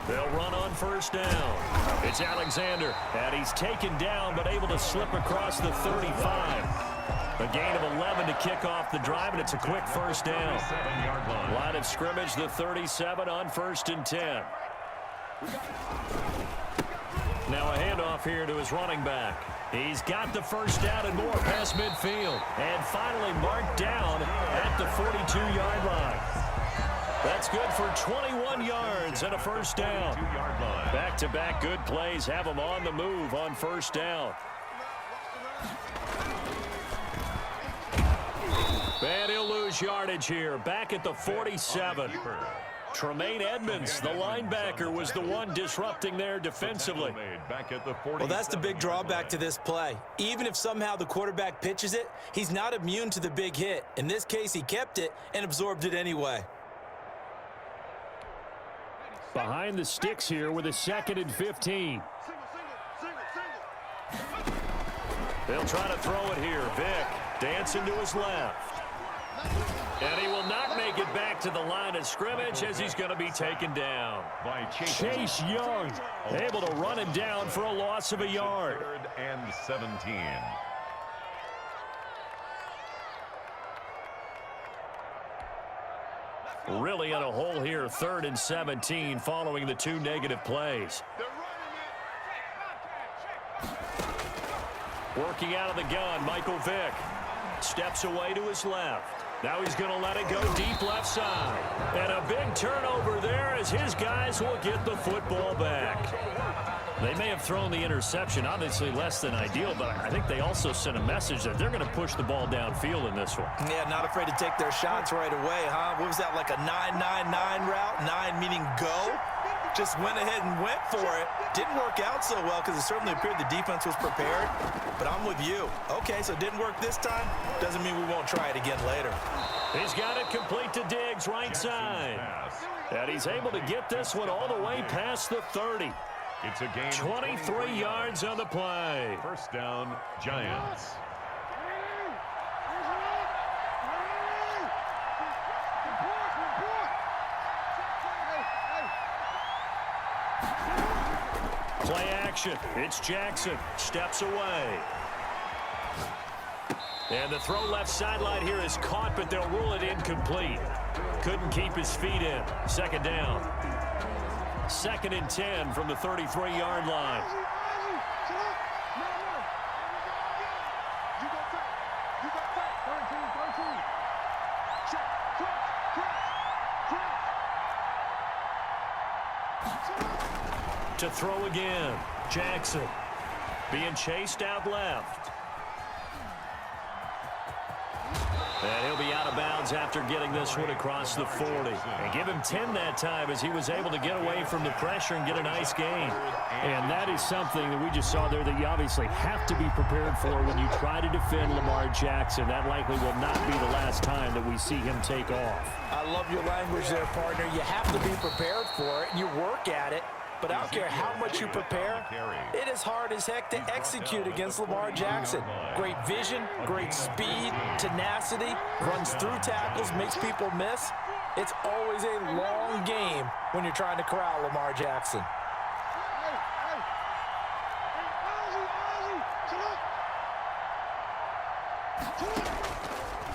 They'll run on first down. It's Alexander, and he's taken down but able to slip across the 35. A gain of 11 to kick off the drive, and it's a quick first down. Line of scrimmage, the 37 on 1st and 10. Now a handoff here to his running back. He's got the first down and more past midfield. And finally marked down at the 42-yard line. That's good for 21 yards and a first down. Back-to-back good plays have him on the move on first down. And he'll lose yardage here. Back at the 47. Tremaine Edmonds, the linebacker, was the one disrupting there defensively. Well, that's the big drawback to this play. Even if somehow the quarterback pitches it, he's not immune to the big hit. In this case, he kept it and absorbed it anyway. Behind the sticks here with a 2nd and 15. They'll try to throw it here. Vick dancing to his left. And he will not make it back to the line of scrimmage as he's going to be taken down. By Chase Young, able to run him down for a loss of a yard. 3rd and 17. Really in a hole here, 3rd and 17 following the 2 negative plays. Working out of the gun, Michael Vick steps away to his left. Now he's going to let it go deep left side. And a big turnover there as his guys will get the football back. They may have thrown the interception, obviously less than ideal, but I think they also sent a message that they're going to push the ball downfield in this one. Yeah, not afraid to take their shots right away, huh? What was that, like a 9-9-9 route? 9 meaning go? Just went ahead and went for it. Didn't work out so well because it certainly appeared the defense was prepared. But I'm with you. Okay, so it didn't work this time. Doesn't mean we won't try it again later. He's got it complete to Diggs, right side. And he's able to get this one all the way past the 30. It's a gain 23 yards on the play. First down, Giants. Play action. It's Jackson. Steps away. And the throw left sideline here is caught, but they'll rule it incomplete. Couldn't keep his feet in. 2nd down. 2nd and 10 from the 33-yard line. To throw again. Jackson being chased out left. And he'll be out of bounds after getting this one across the 40. And give him 10 that time as he was able to get away from the pressure and get a nice gain. And that is something that we just saw there that you obviously have to be prepared for when you try to defend Lamar Jackson. That likely will not be the last time that we see him take off. I love your language there, partner. You have to be prepared for it, and you work at it. But I don't care how much you prepare, it is hard as heck to execute against Lamar Jackson. Great vision, great speed, tenacity, runs through tackles, makes people miss. It's always a long game when you're trying to corral Lamar Jackson.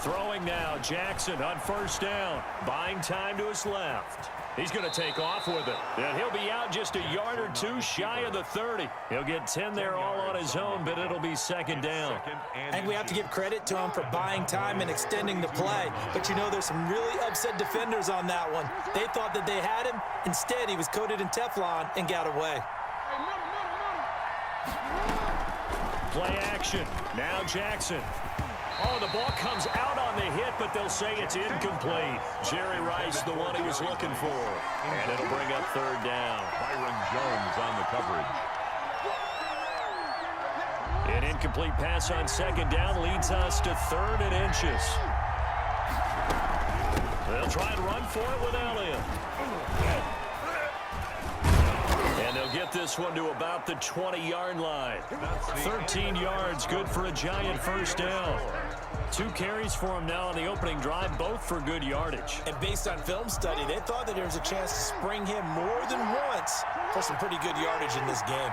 Throwing now, Jackson on first down, buying time to his left. He's going to take off with it. And he'll be out just a yard or two shy of the 30. He'll get 10 there all on his own, but it'll be 2nd down. I think we have to give credit to him for buying time and extending the play. But you know, there's some really upset defenders on that one. They thought that they had him. Instead, he was coated in Teflon and got away. Play action. Now Jackson. Oh, the ball comes out on the hit, but they'll say it's incomplete. Jerry Rice, the one he was looking for. And it'll bring up 3rd down. Byron Jones on the coverage. An incomplete pass on 2nd down leads us to 3rd and inches. They'll try and run for it with Elliott. And they'll get this one to about the 20-yard line. 13 yards, good for a Giant first down. 2 carries for him now on the opening drive, both for good yardage. And based on film study, they thought that there was a chance to spring him more than once for some pretty good yardage in this game.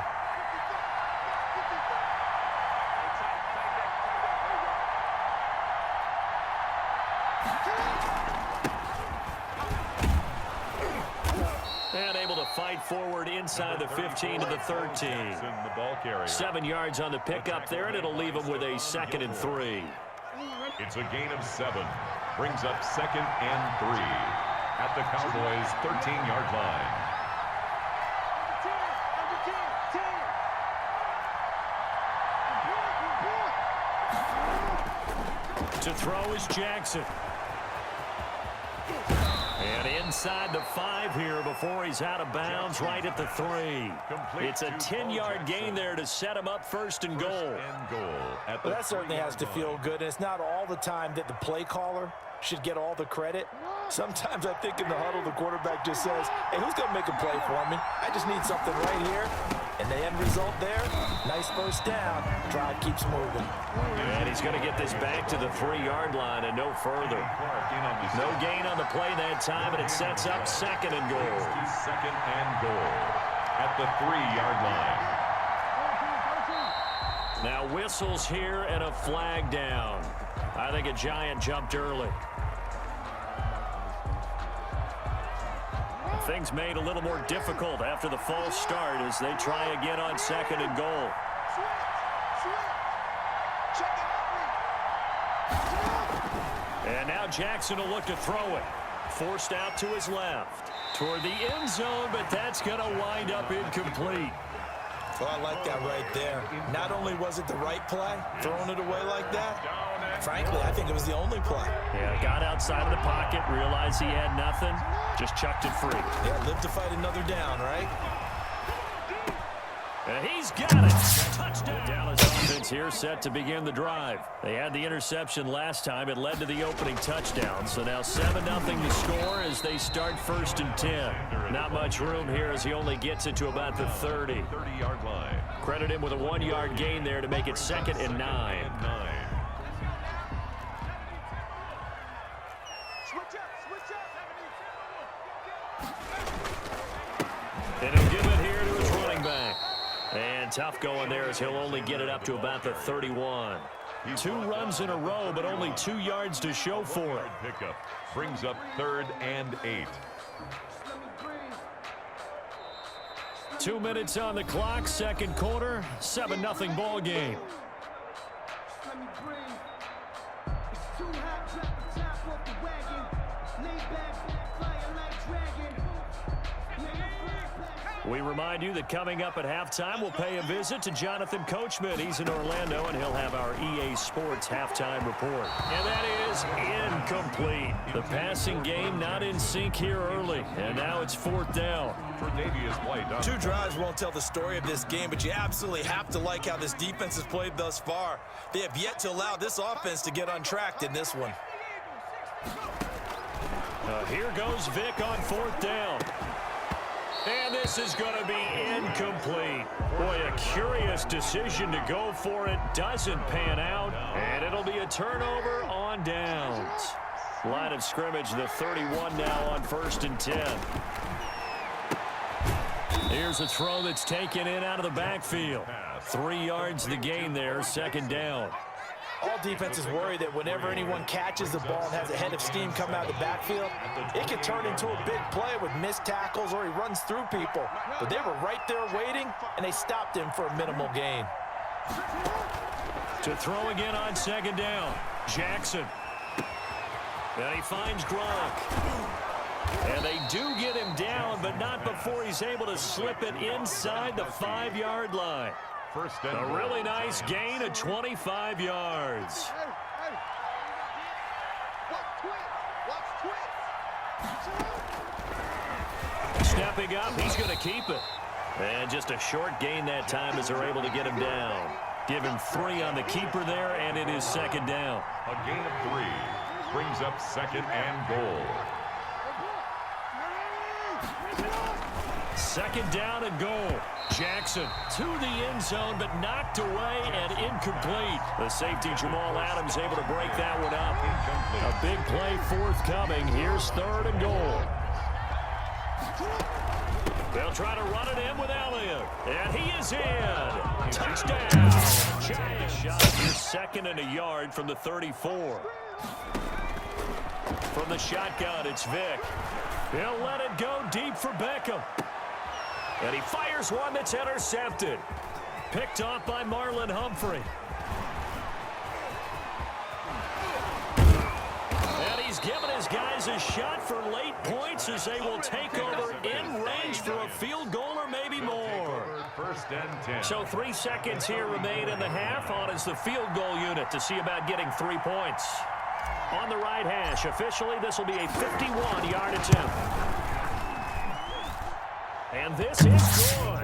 And able to fight forward inside the 15 to the 13. 7 yards on the pickup there, and it'll leave him with a 2nd and 3. It's a gain of 7. Brings up 2nd and 3 at the Cowboys' 13-yard line. To throw is Jackson. And inside the 5 here before he's out of bounds, right at the 3. It's a 10-yard gain there to set him up 1st and goal. Well, that certainly has to feel good. And it's not all the time that the play caller should get all the credit. Sometimes I think in the huddle, the quarterback just says, hey, who's going to make a play for me? I just need something right here. And the end result there, nice first down. Drive keeps moving. And he's going to get this back to the 3-yard line and no further. No gain on the play that time, and it sets up 2nd and goal. 2nd and goal at the 3-yard line. Now whistles here and a flag down. I think a Giant jumped early. Things made a little more difficult after the false start as they try again on 2nd and goal. And now Jackson will look to throw it. Forced out to his left. Toward the end zone, but that's going to wind up incomplete. Well, I like that right there. Not only was it the right play, throwing it away like that, frankly, I think it was the only play. Yeah, got outside of the pocket, realized he had nothing, just chucked it free. Yeah, live to fight another down, right? And he's got it. Touchdown. Dallas offense here set to begin the drive. They had the interception last time. It led to the opening touchdown. So now 7-0 to score as they start 1st and 10. Not much room here as he only gets it to about the 30. 30-yard line. Credit him with a 1-yard gain there to make it 2nd and 9. And he'll give it here to his running back. And tough going there as he'll only get it up to about the 31. 2 runs in a row, but only 2 yards to show for it. Pickup brings up 3rd and 8. 2 minutes on the clock, 2nd quarter, 7-0 ball game. We remind you that coming up at halftime, we'll pay a visit to Jonathan Coachman. He's in Orlando, and he'll have our EA Sports halftime report. And that is incomplete. The passing game not in sync here early, and now it's 4th down. 2 drives won't tell the story of this game, but you absolutely have to like how this defense has played thus far. They have yet to allow this offense to get untracked in this one. Here goes Vic on 4th down. And this is going to be incomplete. Boy, a curious decision to go for it. Doesn't pan out. And it'll be a turnover on downs. Line of scrimmage, the 31 now on 1st and 10. Here's a throw that's taken in out of the backfield. 3 yards the gain there, 2nd down. All defenses worry that whenever anyone catches the ball and has a head of steam come out of the backfield, it can turn into a big play with missed tackles or he runs through people. But they were right there waiting, and they stopped him for a minimal gain. To throw again on 2nd down, Jackson. And he finds Gronk. And they do get him down, but not before he's able to slip it inside the 5-yard line. A really nice gain of 25 yards. Stepping up, he's going to keep it. And just a short gain that time as they're able to get him down. Give him 3 on the keeper there, and it is 2nd down. A gain of 3. brings up second and goal. Second down and goal. Jackson to the end zone, but knocked away and incomplete. The safety, Jamal Adams, able to break that one up. A big play forthcoming. Here's third and goal. They'll try to run it in with Elliott. And he is in. Touchdown. Giant shot here, second and a yard from the 34. From the shotgun, it's Vick. He'll let it go deep for Beckham. And he fires one that's intercepted. Picked off by Marlon Humphrey. And he's given his guys a shot for late points as they will take over in range for a field goal or maybe more. First and 10. So 3 seconds here remain in the half. On is the field goal unit to see about getting 3 points. On the right hash, officially this will be a 51-yard attempt. And this is good.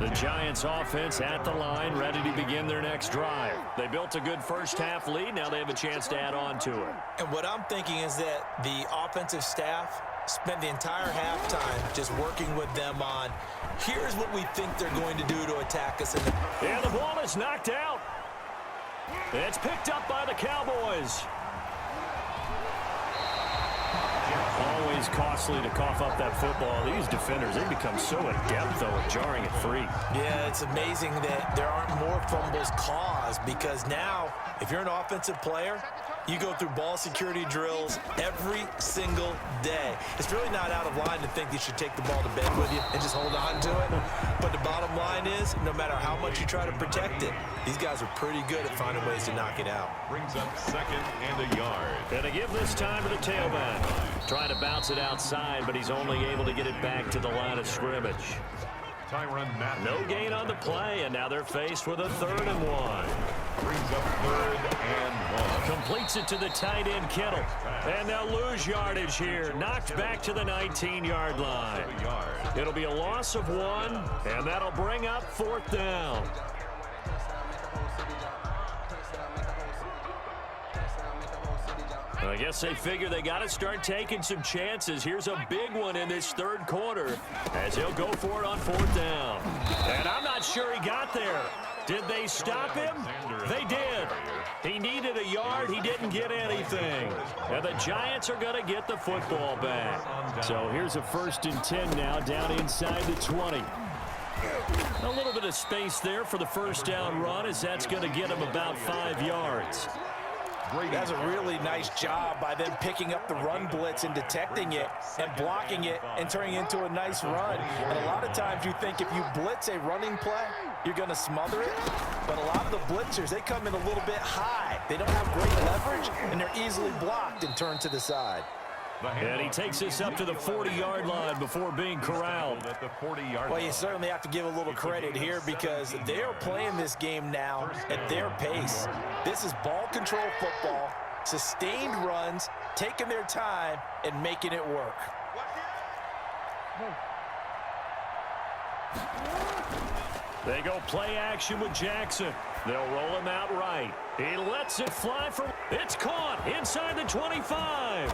The Giants offense at the line, ready to begin their next drive. They built a good first half lead. Now they have a chance to add on to it. And what I'm thinking is that the offensive staff spent the entire halftime just working with them on, here's what we think they're going to do to attack us. And the ball is knocked out. It's picked up by the Cowboys. Always costly to cough up that football. These defenders, they become so adept, though, at jarring it free. Yeah, it's amazing that there aren't more fumbles caused because now, if you're an offensive player, you go through ball security drills every single day. It's really not out of line to think you should take the ball to bed with you and just hold on to it. But the bottom line is, no matter how much you try to protect it, these guys are pretty good at finding ways to knock it out. Brings up second and a yard. And to give this time to the tailback. Trying to bounce it outside, but he's only able to get it back to the line of scrimmage. No gain on the play, and now they're faced with a 3rd and 1. Brings up 3rd and 1. Completes it to the tight end, Kittle. And they'll lose yardage here. Knocked back to the 19-yard line. It'll be a loss of 1, and that'll bring up 4th down. I guess they figure they got to start taking some chances. Here's a big one in this 3rd quarter as he'll go for it on 4th down. And I'm not sure he got there. Did they stop him? They did. He needed a yard. He didn't get anything. And the Giants are going to get the football back. So here's a 1st and 10 now down inside the 20. A little bit of space there for the 1st down run as that's going to get him about 5 yards. That's a really nice job by them picking up the run blitz and detecting it and blocking it and turning it into a nice run. And a lot of times you think if you blitz a running play, you're going to smother it. But a lot of the blitzers, they come in a little bit high. They don't have great leverage, and they're easily blocked and turned to the side. And he takes this up to the 40-yard line before being corralled. Well, you certainly have to give a little credit here because they're playing this game now at their pace. This is ball control football, sustained runs, taking their time, and making it work. They go play action with Jackson. They'll roll him out right. He lets it fly for... It's caught inside the 25.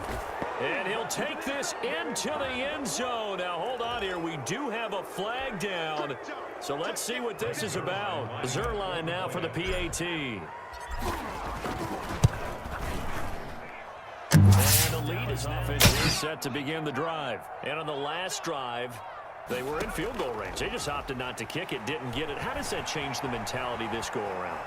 And he'll take this into the end zone. Now, hold on here. We do have a flag down. So let's see what this is about. Zerline now for the PAT. And the lead is now set to begin the drive. And on the last drive, they were in field goal range. They just opted not to kick it, didn't get it. How does that change the mentality this go-around?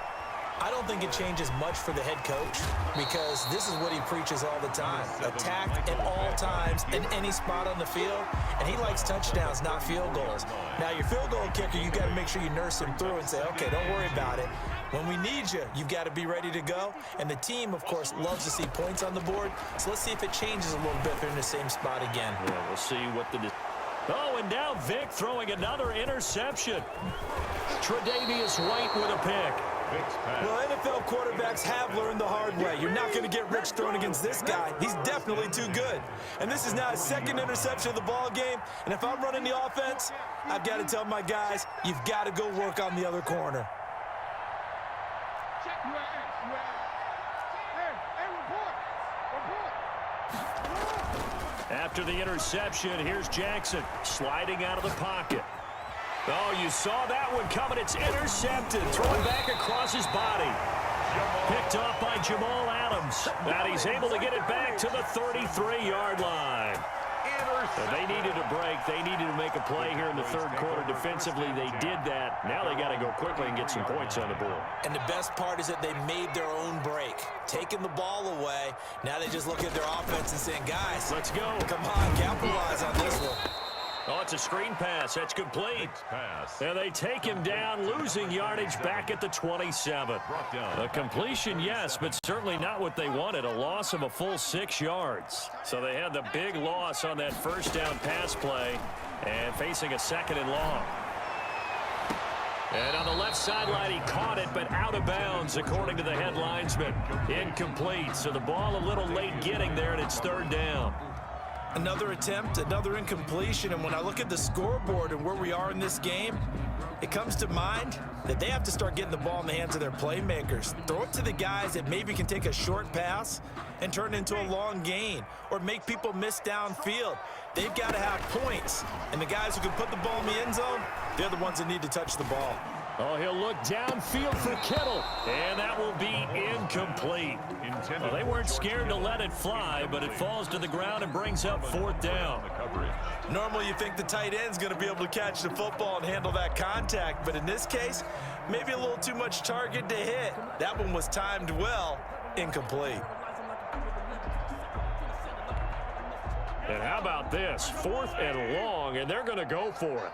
I don't think it changes much for the head coach because this is what he preaches all the time. Attack at all times in any spot on the field, and he likes touchdowns, not field goals. Now, your field goal kicker, you've got to make sure you nurse him through and say, okay, don't worry about it. When we need you, you've got to be ready to go. And the team, of course, loves to see points on the board. So let's see if it changes a little bit if they're in the same spot again. Yeah, we'll see what the... Oh, and now Vick throwing another interception. Tre'Davious White with a pick. Well, NFL quarterbacks have learned the hard way. You're not going to get rich thrown against this guy. He's definitely too good. And this is now his 2nd interception of the ball game. And if I'm running the offense, I've got to tell my guys, you've got to go work on the other corner. After the interception, here's Jackson sliding out of the pocket. Oh, you saw that one coming. It's intercepted. Throwing back across his body. Picked off by Jamal Adams. And he's able to get it back to the 33-yard line. And they needed a break. They needed to make a play here in the third quarter. Defensively, they did that. Now they got to go quickly and get some points on the board. And the best part is that they made their own break. Taking the ball away. Now they just look at their offense and saying, guys, let's go. Come on, capitalize on this one. Oh, it's a screen pass. That's complete. And they take him down, losing yardage back at the 27. A completion, yes, but certainly not what they wanted. A loss of a full 6 yards. So they had the big loss on that first down pass play and facing a 2nd and long. And on the left sideline, he caught it, but out of bounds, according to the head linesman. Incomplete. So the ball a little late getting there, and it's 3rd down. Another attempt, another incompletion, and when I look at the scoreboard and where we are in this game, it comes to mind that they have to start getting the ball in the hands of their playmakers. Throw it to the guys that maybe can take a short pass and turn it into a long gain or make people miss downfield. They've got to have points, and the guys who can put the ball in the end zone, they're the ones that need to touch the ball. Oh, he'll look downfield for Kittle, and that will be incomplete. Well, they weren't scared to let it fly, but it falls to the ground and brings up 4th down. Normally you think the tight end's going to be able to catch the football and handle that contact, but in this case, maybe a little too much target to hit. That one was timed well, incomplete. And how about this? 4th and long, and they're going to go for it.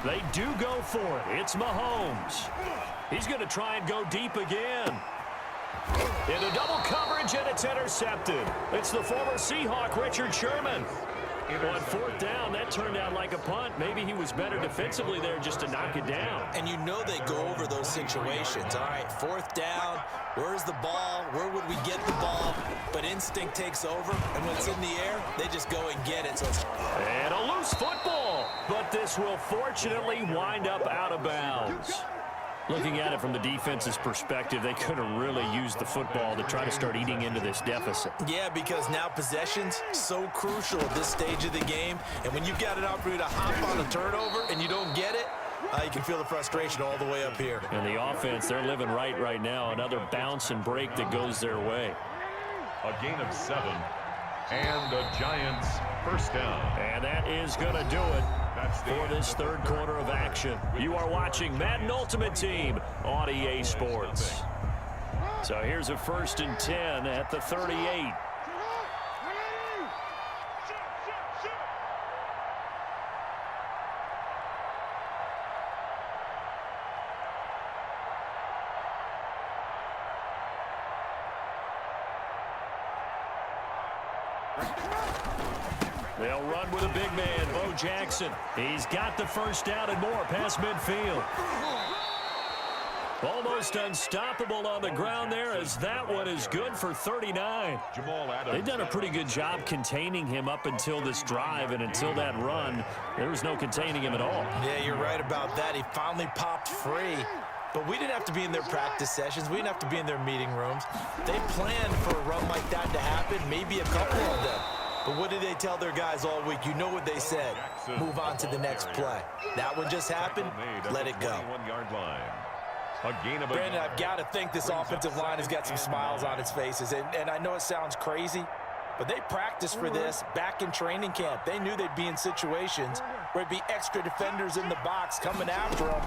They do go for it. It's Mahomes. He's going to try and go deep again. Into double coverage, and it's intercepted. It's the former Seahawk, Richard Sherman. On 4th down, that turned out like a punt. Maybe he was better defensively there just to knock it down. And you know they go over those situations. All right, 4th down. Where's the ball? Where would we get the ball? But instinct takes over, and when it's in the air, they just go and get it. So and a loose football, but this will fortunately wind up out of bounds. Looking at it from the defense's perspective, they could have really used the football to try to start eating into this deficit. Yeah, because now possession's so crucial at this stage of the game. And when you've got an opportunity to hop on a turnover and you don't get it, you can feel the frustration all the way up here. And the offense, they're living right now. Another bounce and break that goes their way. A gain of 7. And the Giants' 1st down. And that is going to do it for this third quarter of action. You are watching Madden Ultimate Team on EA Sports. So here's a 1st and 10 at the 38. They'll run with a big man, Bo Jackson. He's got the 1st down and more past midfield. Almost unstoppable on the ground there, as that one is good for 39. They've done a pretty good job containing him up until this drive, and until that run, there was no containing him at all. Yeah, you're right about that. He finally popped free. But we didn't have to be in their practice sessions. We didn't have to be in their meeting rooms. They planned for a run like that to happen, maybe a couple of them. But what did they tell their guys all week? You know what they said. Move on to the next play. That one just happened. Let it go. Brandon, I've got to think this offensive line has got some smiles on its faces. And I know it sounds crazy, but they practiced for this back in training camp. They knew they'd be in situations where it'd be extra defenders in the box coming after them,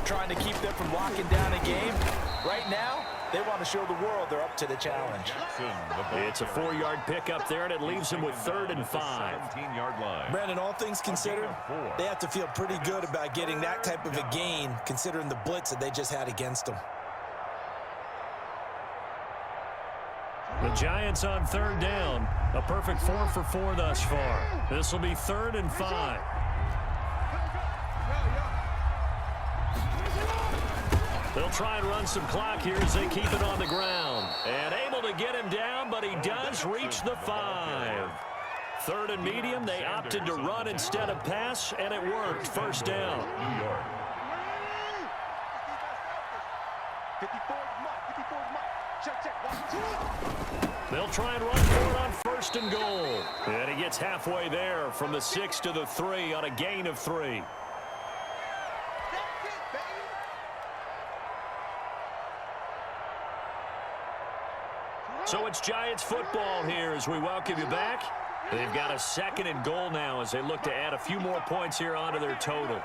trying to keep them from locking down a game. Right now, they want to show the world they're up to the challenge. It's a 4-yard pickup there, and it leaves them with 3rd and 5. 17-yard line. Brandon, all things considered, they have to feel pretty good about getting that type of a gain, considering the blitz that they just had against them. The Giants on 3rd down. A perfect 4 for 4 thus far. This will be 3rd and 5. They'll try and run some clock here as they keep it on the ground. And able to get him down, but he does reach the 5. 3rd and medium, they opted to run instead of pass, and it worked. 1st down. New York. 54 MUT. Check. 1, 2. They'll try and run for it on first and goal. And he gets halfway there from the 6 to the 3 on a gain of 3. So it's Giants football here as we welcome you back. They've got a 2nd and goal now as they look to add a few more points here onto their total.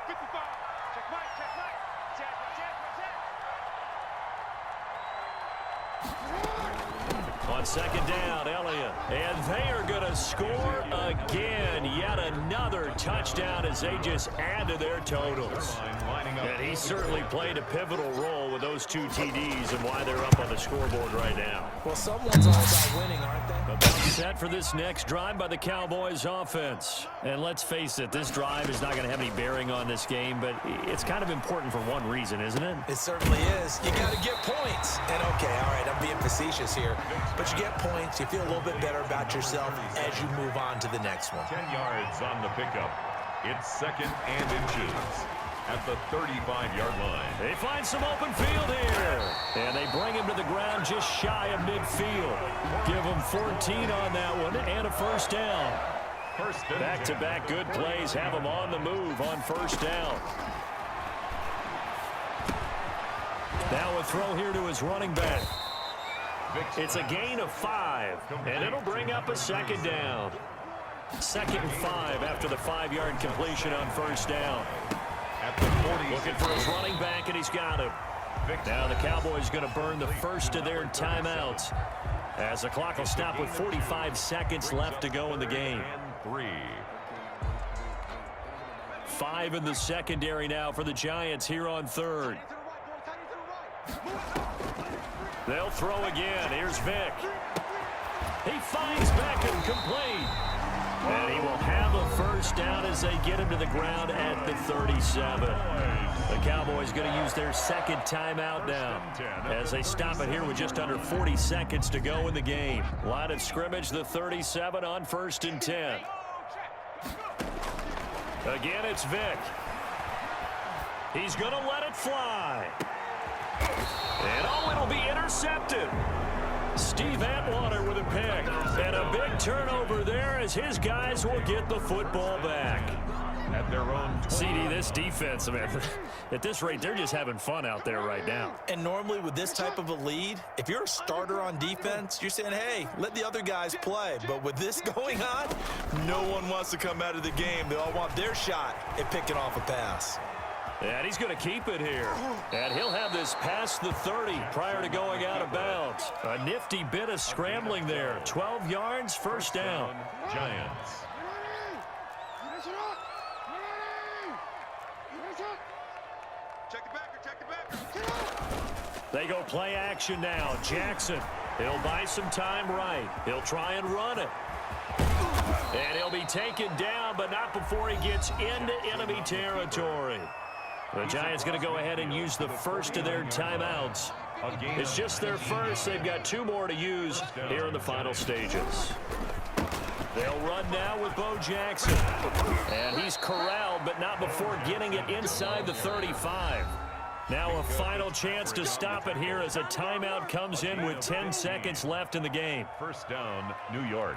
On 2nd down, Elliott. And they are going to score again. Yet another touchdown as they just add to their totals. And he certainly played a pivotal role with those 2 TDs and why they're up on the scoreboard right now. Well, someone's all about winning, aren't they? About set for this next drive by the Cowboys offense. And let's face it, this drive is not going to have any bearing on this game, but it's kind of important for one reason, isn't it? It certainly is. You got to get points. And okay, all right, I'm being facetious here, but you get points, you feel a little bit better about yourself as you move on to the next one. 10 yards on the pickup. It's 2nd and inches at the 35-yard line. They find some open field here. And they bring him to the ground just shy of midfield. Give him 14 on that one and a first down. Back-to-back good plays have him on the move on first down. Now a throw here to his running back. It's a gain of 5, and it'll bring up a 2nd down. 2nd and 5 after the 5-yard completion on first down. At the 40, looking for his running back, and he's got him. Now the Cowboys going to burn the first of their timeouts as the clock will stop with 45 seconds left to go in the game. 5 in the secondary now for the Giants here on 3rd. They'll throw again. Here's Vick. He finds Beckham complete. And he will have a first down as they get him to the ground at the 37. The Cowboys going to use their 2nd timeout now as they stop it here with just under 40 seconds to go in the game. Line of scrimmage, the 37 on 1st and 10. Again, it's Vick. He's going to let it fly. And oh, it'll be intercepted. Steve Atwater with a pick. And a big turnover there as his guys will get the football back. At their own CD, this defense, man, at this rate, they're just having fun out there right now. And normally with this type of a lead, if you're a starter on defense, you're saying, hey, let the other guys play. But with this going on, no one wants to come out of the game. They all want their shot at picking off a pass. And he's going to keep it here. And he'll have this past the 30 prior to going out of bounds. A nifty bit of scrambling there. 12 yards, first down. Giants. They go play action now. Jackson, he'll buy some time right. He'll try and run it. And he'll be taken down, but not before he gets into enemy territory. The Giants going to go ahead and use the first of their timeouts. It's just their first. They've got 2 more to use here in the final stages. They'll run now with Bo Jackson. And he's corralled, but not before getting it inside the 35. Now a final chance to stop it here as a timeout comes in with 10 seconds left in the game. First down, New York.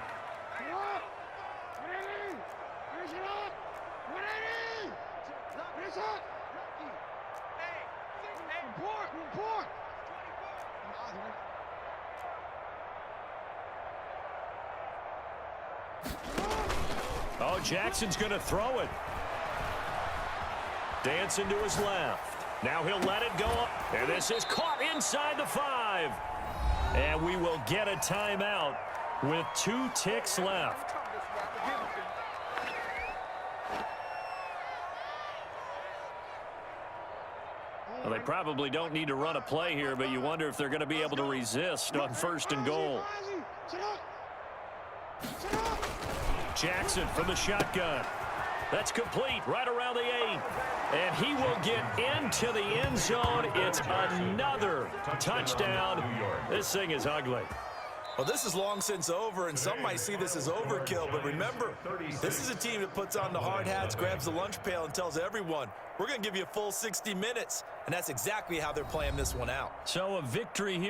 Oh, Jackson's going to throw it. Dancing to his left. Now he'll let it go up. And this is caught inside the 5. And we will get a timeout with 2 ticks left. Well, they probably don't need to run a play here, but you wonder if they're going to be able to resist on first and goal. Jackson from the shotgun. That's complete right around the 8. And he will get into the end zone. It's another touchdown. This thing is ugly. Well, this is long since over, and some might see this as overkill. But remember, this is a team that puts on the hard hats, grabs the lunch pail, and tells everyone, we're going to give you a full 60 minutes. And that's exactly how they're playing this one out. So a victory here.